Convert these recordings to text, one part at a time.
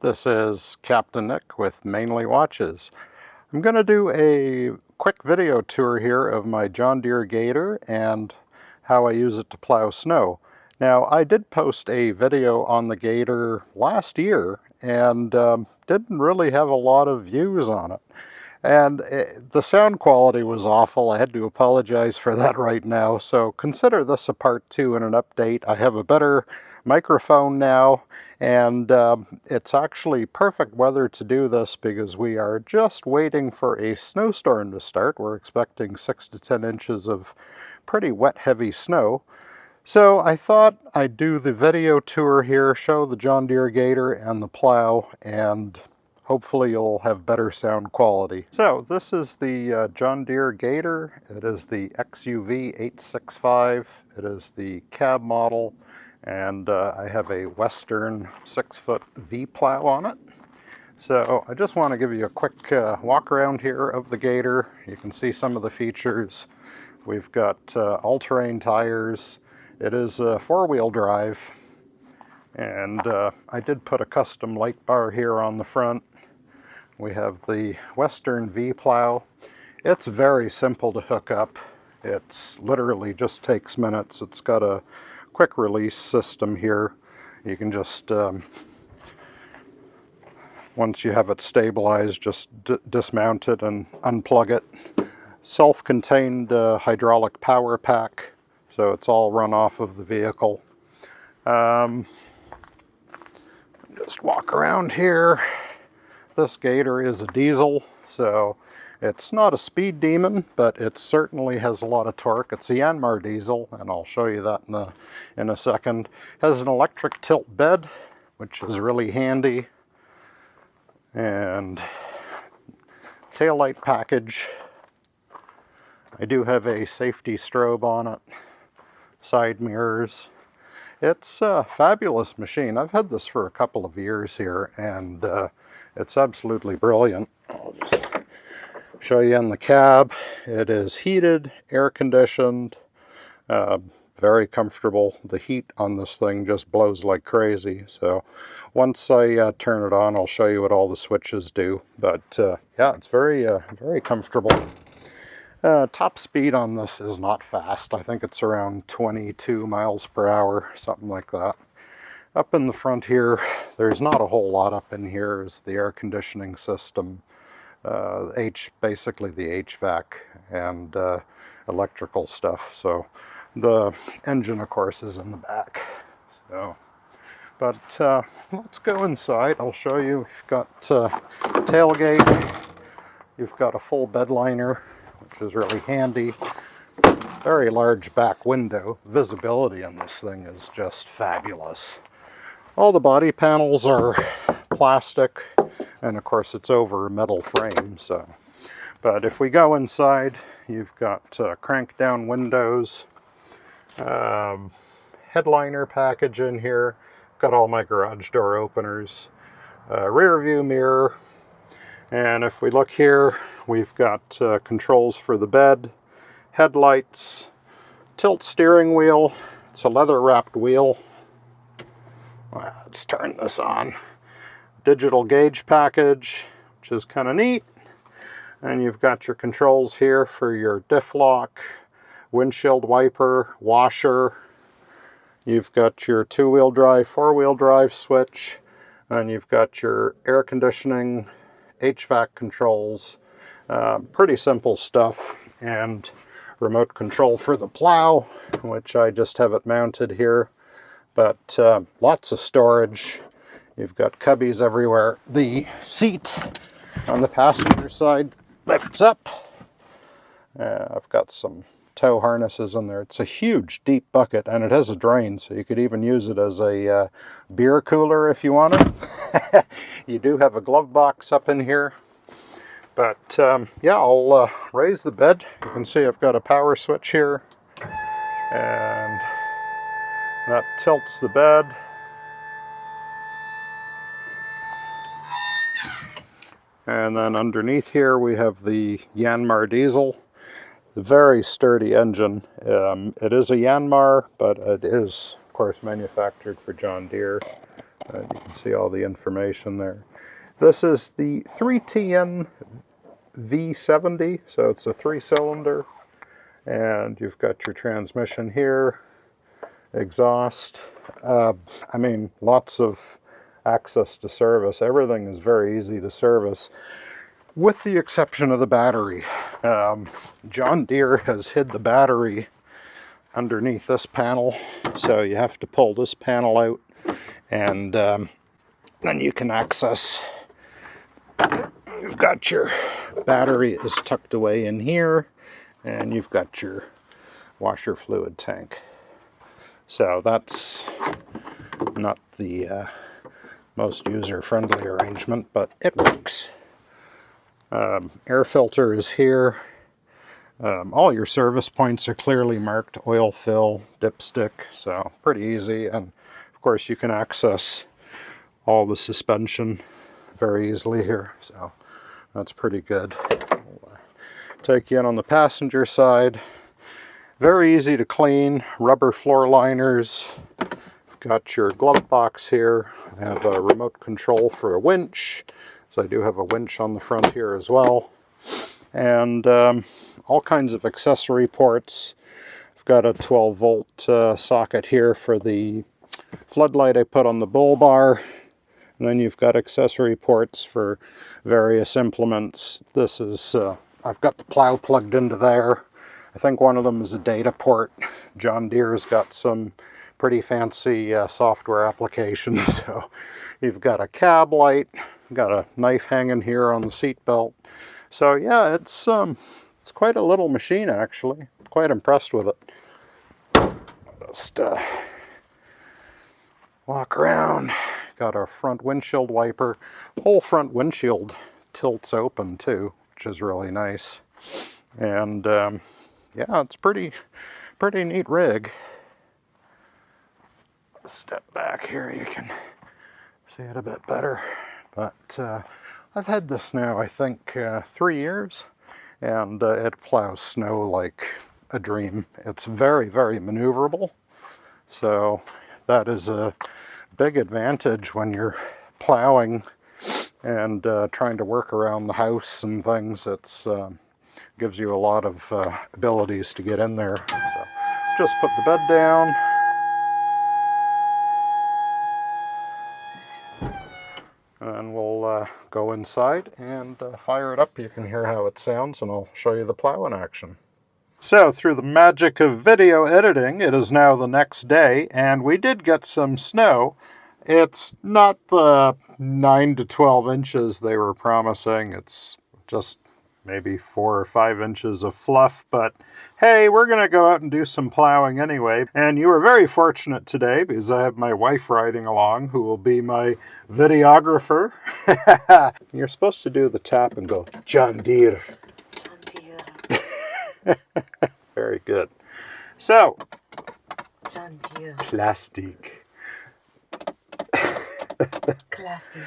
This is Captain Nick with Mainely Watches. I'm going to do a quick video tour here of my John Deere Gator and how I use it to plow snow. Now, I did post a video on the Gator last year and didn't really have a lot of views on it. And the sound quality was awful. I had to apologize for that right now. So consider this a part 2 and an update. I have a better microphone now, and it's actually perfect weather to do this because we are just waiting for a snowstorm to start. We're expecting 6 to 10 inches of pretty wet, heavy snow. So I thought I'd do the video tour here, show the John Deere Gator and the plow, and hopefully you'll have better sound quality. So this is the John Deere Gator. It is the XUV865. It is the cab model, and I have a Western 6-foot V-Plow on it. So I just want to give you a quick walk around here of the Gator. You can see some of the features. We've got all-terrain tires. It is a 4-wheel drive, and I did put a custom light bar here on the front. We have the Western V-Plow. It's very simple to hook up. It's literally just takes minutes. It's got a quick release system here. You can just, once you have it stabilized, just dismount it and unplug it. Self-contained hydraulic power pack, so it's all run off of the vehicle. Just walk around here. This Gator is a diesel, so it's not a speed demon, but it certainly has a lot of torque. It's a Yanmar diesel, and I'll show you that in a second. It has an electric tilt bed, which is really handy, and taillight package. I do have a safety strobe on it, side mirrors. It's a fabulous machine. I've had this for a couple of years here, and it's absolutely brilliant. I'll just show you in the cab. It is heated, air conditioned, very comfortable. The heat on this thing just blows like crazy. So once I turn it on, I'll show you what all the switches do. But yeah, it's very comfortable. Top speed on this is not fast. I think it's around 22 miles per hour, something like that. Up in the front here, there's not a whole lot up in here. Is the air conditioning system, basically the HVAC and electrical stuff. So the engine, of course, is in the back. So, but let's go inside. I'll show you. You've got tailgate. You've got a full bed liner, which is really handy. Very large back window. Visibility on this thing is just fabulous. All the body panels are plastic, and of course it's over a metal frame. So, but if we go inside, you've got crank down windows, headliner package in here. Got all my garage door openers, rear view mirror, and if we look here, we've got controls for the bed, headlights, tilt steering wheel. It's a leather wrapped wheel. Let's turn this on. Digital gauge package, which is kind of neat. And you've got your controls here for your diff lock, windshield wiper, washer. You've got your 2-wheel drive, 4-wheel drive switch, and you've got your air conditioning, HVAC controls. Pretty simple stuff. And remote control for the plow, which I just have it mounted here. But lots of storage. You've got cubbies everywhere. The seat on the passenger side lifts up. I've got some tow harnesses in there. It's a huge, deep bucket, and it has a drain, so you could even use it as a beer cooler if you wanted. You do have a glove box up in here. But yeah, I'll raise the bed. You can see I've got a power switch here, and that tilts the bed. And then underneath here we have the Yanmar diesel. Very sturdy engine. It is a Yanmar, but it is, of course, manufactured for John Deere. You can see all the information there. This is the 3TN V70, so it's a 3-cylinder, and you've got your transmission here, exhaust. I mean, lots of access to service. Everything is very easy to service, with the exception of the battery. John Deere has hid the battery underneath this panel, so you have to pull this panel out, and then you can access. You've got your battery is tucked away in here, and you've got your washer fluid tank. So that's not the most user-friendly arrangement, but it works. Air filter is here. All your service points are clearly marked: oil fill, dipstick, so pretty easy. And of course you can access all the suspension very easily here, so that's pretty good. I'll take you in on the passenger side. Very easy to clean, rubber floor liners. You've got your glove box here. I have a remote control for a winch, so I do have a winch on the front here as well. And all kinds of accessory ports. I've got a 12-volt socket here for the floodlight I put on the bull bar. And then you've got accessory ports for various implements. This is, I've got the plow plugged into there. I think one of them is a data port. John Deere's got some pretty fancy software applications. So you've got a cab light, got a knife hanging here on the seat belt. So yeah, it's quite a little machine actually. I'm quite impressed with it. Just walk around. Got our front windshield wiper. Whole front windshield tilts open too, which is really nice. And yeah, it's pretty neat rig. Step back here, you can see it a bit better. But I've had this now, I think, 3 years, and it plows snow like a dream. It's very, very maneuverable, so that is a big advantage when you're plowing and trying to work around the house and things. It's gives you a lot of abilities to get in there. So just put the bed down. And we'll go inside and fire it up. You can hear how it sounds, and I'll show you the plow in action. So, through the magic of video editing, it is now the next day, and we did get some snow. It's not the 9 to 12 inches they were promising. It's just maybe 4 or 5 inches of fluff, but hey, we're going to go out and do some plowing anyway. And you were very fortunate today because I have my wife riding along, who will be my videographer. You're supposed to do the tap and go, John Deere. John Deere. Very good. So, John Deere. Plastic. Classic.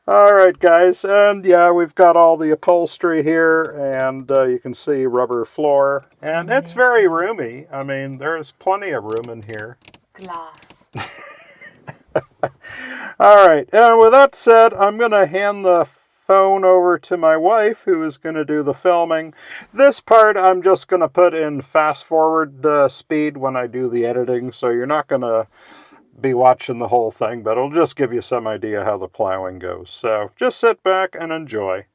All right, guys, and yeah, we've got all the upholstery here, and you can see rubber floor, and it's very roomy. I mean, there's plenty of room in here. Glass. All right, and with that said, I'm going to hand the phone over to my wife, who is going to do the filming. This part I'm just going to put in fast forward speed when I do the editing, so you're not going to be watching the whole thing, but it'll just give you some idea how the plowing goes. So just sit back and enjoy.